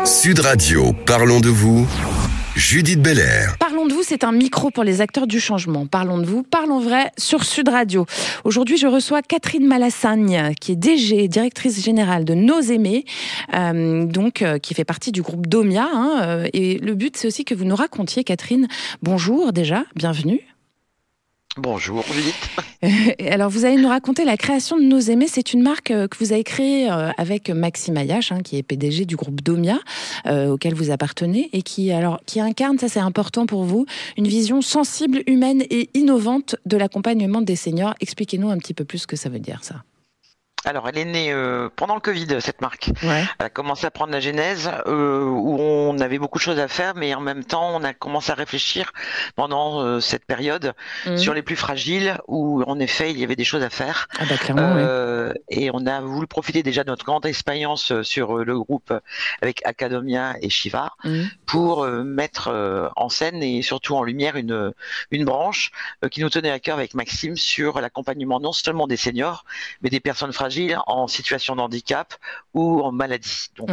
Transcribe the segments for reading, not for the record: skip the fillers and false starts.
Sud Radio, parlons de vous. Judith Belair. Parlons de vous, c'est un micro pour les acteurs du changement. Parlons de vous, parlons vrai sur Sud Radio. Aujourd'hui, je reçois Catherine Malassagne, qui est DG, directrice générale de Nos Aimés, qui fait partie du groupe Domia. Et le but, c'est aussi que vous nous racontiez, Catherine. Bonjour déjà, bienvenue. Bonjour Judith. Alors vous allez nous raconter la création de Nos Aimés. C'est une marque que vous avez créée avec Maxime Ayache, qui est PDG du groupe Domia, auquel vous appartenez, et qui incarne, ça c'est important pour vous, une vision sensible, humaine et innovante de l'accompagnement des seniors. Expliquez-nous un petit peu plus ce que ça veut dire, ça. Alors, elle est née pendant le Covid, cette marque. Ouais. Elle a commencé à prendre la genèse où on avait beaucoup de choses à faire, mais en même temps, on a commencé à réfléchir pendant cette période sur les plus fragiles, où en effet, il y avait des choses à faire. Ah bah clairement, oui. Et on a voulu profiter déjà de notre grande expérience sur le groupe avec Academia et Shiva pour mettre en scène et surtout en lumière une branche qui nous tenait à cœur avec Maxime sur l'accompagnement non seulement des seniors, mais des personnes fragiles en situation de handicap ou en maladie. Donc,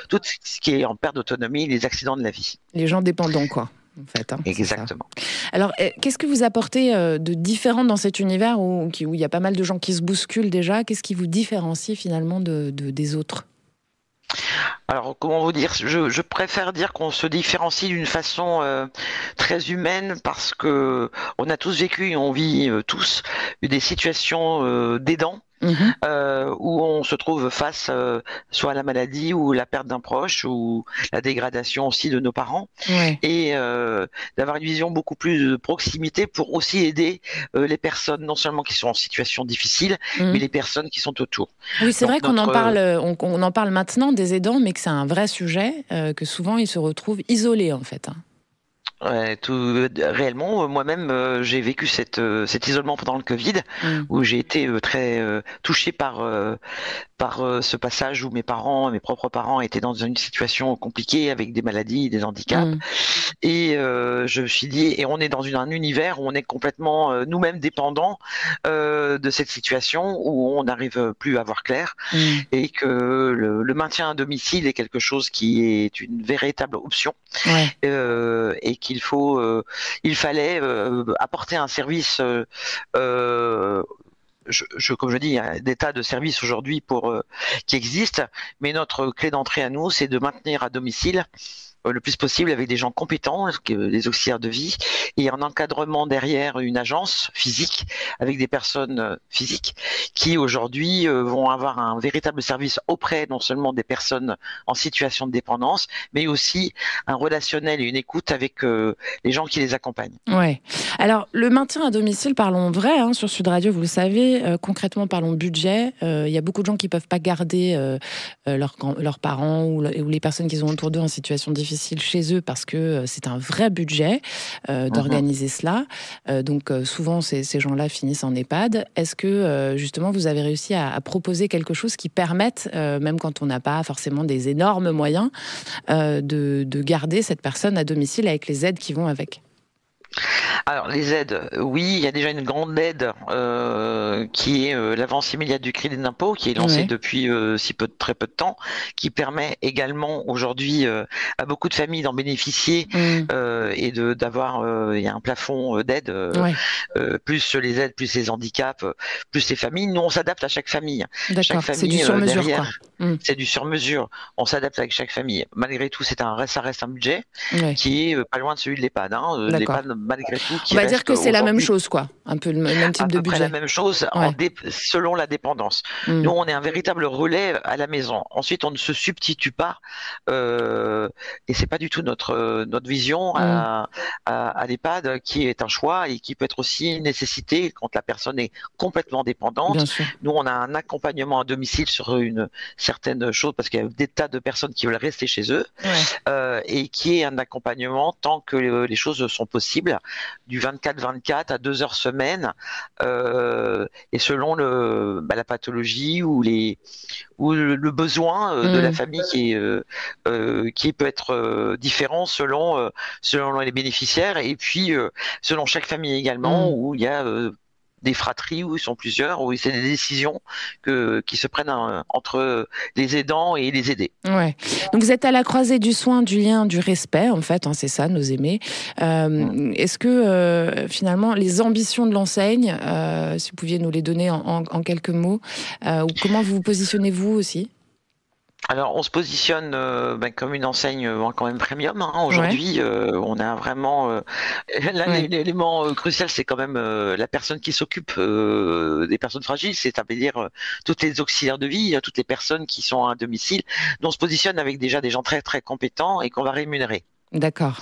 tout ce qui est en perte d'autonomie, les accidents de la vie. Les gens dépendants, quoi. En fait, exactement. Alors, qu'est-ce que vous apportez de différent dans cet univers où il y a pas mal de gens qui se bousculent déjà? Qu'est-ce qui vous différencie finalement des autres? Alors, comment vous dire, je préfère dire qu'on se différencie d'une façon très humaine parce que on a tous vécu et on vit tous des situations d'aidants. Où on se trouve face soit à la maladie ou la perte d'un proche ou la dégradation aussi de nos parents et d'avoir une vision beaucoup plus de proximité pour aussi aider les personnes non seulement qui sont en situation difficile mais les personnes qui sont autour. Oui, c'est vrai qu'on en parle, on en parle maintenant des aidants, mais que c'est un vrai sujet, que souvent ils se retrouvent isolés en fait. Ouais, réellement, moi-même, j'ai vécu cet isolement pendant le Covid, où j'ai été très touché par ce passage où mes propres parents étaient dans une situation compliquée avec des maladies, des handicaps. Et je me suis dit, et on est dans un univers où on est complètement nous-mêmes dépendants de cette situation, où on n'arrive plus à voir clair, et que le maintien à domicile est quelque chose qui est une véritable option, et il fallait apporter un service, comme je dis, il y a des tas de services aujourd'hui qui existent, mais notre clé d'entrée à nous, c'est de maintenir à domicile le plus possible avec des gens compétents, les auxiliaires de vie, et un encadrement derrière une agence physique avec des personnes physiques qui aujourd'hui vont avoir un véritable service auprès non seulement des personnes en situation de dépendance, mais aussi un relationnel et une écoute avec les gens qui les accompagnent. Ouais. Alors le maintien à domicile, parlons vrai, sur Sud Radio, vous le savez, concrètement parlons budget. Il y a beaucoup de gens qui peuvent pas garder leurs parents ou les personnes qui sont autour d'eux en situation difficile chez eux parce que c'est un vrai budget d'organiser cela. Donc souvent ces gens-là finissent en EHPAD. Est-ce que justement vous avez réussi à proposer quelque chose qui permette, même quand on n'a pas forcément des énormes moyens, de garder cette personne à domicile avec les aides qui vont avec? Alors les aides, oui, il y a déjà une grande aide qui est l'avance immédiate du crédit d'impôt qui est lancée depuis très peu de temps, qui permet également aujourd'hui à beaucoup de familles d'en bénéficier et d'avoir il y a un plafond d'aide plus les aides, plus les handicaps, plus les familles. Nous on s'adapte à chaque famille. D'accord, c'est du sur-mesure derrière, c'est du sur-mesure. On s'adapte avec chaque famille. Malgré tout, ça reste un budget qui est pas loin de celui de l'EHPAD. L'EHPAD, malgré tout, on va dire que c'est la même chose, quoi. Un peu le même type de budget. La même chose selon la dépendance. Nous, on est un véritable relais à la maison. Ensuite, on ne se substitue pas, et c'est pas du tout notre vision à l'EHPAD, qui est un choix et qui peut être aussi une nécessité quand la personne est complètement dépendante. Nous, on a un accompagnement à domicile sur une certaine chose parce qu'il y a des tas de personnes qui veulent rester chez eux, et qui est un accompagnement tant que les choses sont possibles, du 24-24 à 2 heures semaine, et selon la pathologie ou le besoin de la famille qui peut être différent selon les bénéficiaires et puis selon chaque famille également, où il y a des fratries où ils sont plusieurs, où c'est des décisions qui se prennent entre les aidants et les aidés. Ouais. Donc vous êtes à la croisée du soin, du lien, du respect, en fait, hein, c'est ça, nos aimés. Est-ce que finalement les ambitions de l'enseigne, si vous pouviez nous les donner en quelques mots, ou comment vous vous positionnez-vous aussi? Alors, on se positionne comme une enseigne quand même premium. Aujourd'hui, on a vraiment l'élément crucial, c'est quand même la personne qui s'occupe des personnes fragiles, c'est-à-dire toutes les auxiliaires de vie, toutes les personnes qui sont à domicile, dont on se positionne avec déjà des gens très très compétents et qu'on va rémunérer. D'accord.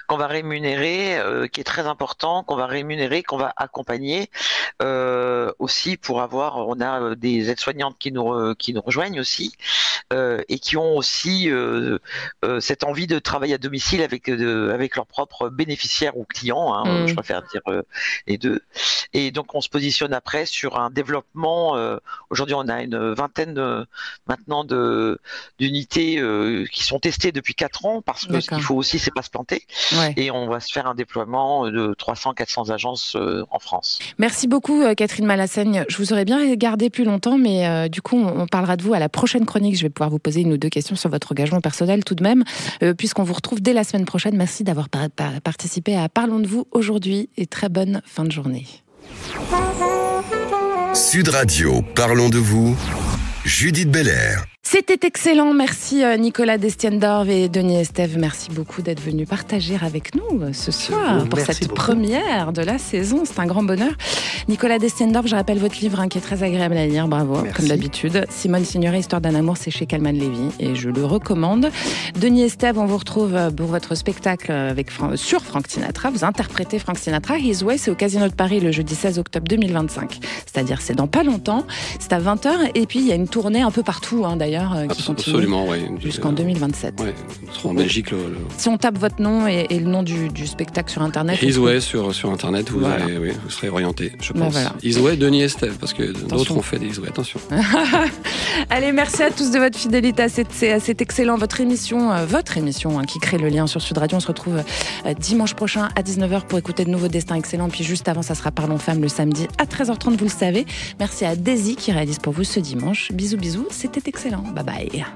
Qu'on va rémunérer, qui est très important, qu'on va rémunérer, qu'on va accompagner aussi pour avoir. On a des aides-soignantes qui nous rejoignent aussi et qui ont aussi cette envie de travailler à domicile avec leurs propres bénéficiaires ou clients. Je préfère dire les deux. Et donc on se positionne après sur un développement. Aujourd'hui, on a une vingtaine maintenant d'unités qui sont testées depuis 4 ans parce que ce qu'il faut aussi, c'est pas se planter. Et on va se faire un déploiement de 300-400 agences en France. Merci beaucoup Catherine Malassaigne. Je vous aurais bien gardé plus longtemps, mais du coup on parlera de vous à la prochaine chronique. Je vais pouvoir vous poser 1 ou 2 questions sur votre engagement personnel tout de même, puisqu'on vous retrouve dès la semaine prochaine. Merci d'avoir participé à Parlons de vous aujourd'hui et très bonne fin de journée. Sud Radio, Parlons de vous, Judith Belair. C'était excellent, merci Nicolas Destiendorf et Denis Estève, merci beaucoup d'être venus partager avec nous ce soir pour cette première de la saison, c'est un grand bonheur. Nicolas Destiendorf, je rappelle votre livre qui est très agréable à lire, bravo, merci. Comme d'habitude. Simone Signoret, Histoire d'un amour, c'est chez Calman Lévy et je le recommande. Denis Estève, on vous retrouve pour votre spectacle sur Frank Sinatra, vous interprétez Frank Sinatra, His Way, c'est au Casino de Paris le jeudi 16 octobre 2025, c'est-à-dire c'est dans pas longtemps, c'est à 20h et puis il y a une tournée un peu partout d'ailleurs. Absolument, oui. Jusqu'en 2027. Oui, en Belgique. Si on tape votre nom et le nom du spectacle sur Internet. His Way sur Internet, vous serez orienté, je pense. Voilà. His Way, Denis Estève, parce que d'autres ont fait des His Way, attention. Allez, merci à tous de votre fidélité. C'est excellent. Votre émission qui crée le lien sur Sud Radio. On se retrouve dimanche prochain à 19h pour écouter de nouveaux destins excellents. Puis juste avant, ça sera Parlons Femmes le samedi à 13h30, vous le savez. Merci à Daisy qui réalise pour vous ce dimanche. Bisous, bisous. C'était excellent. Bye bye.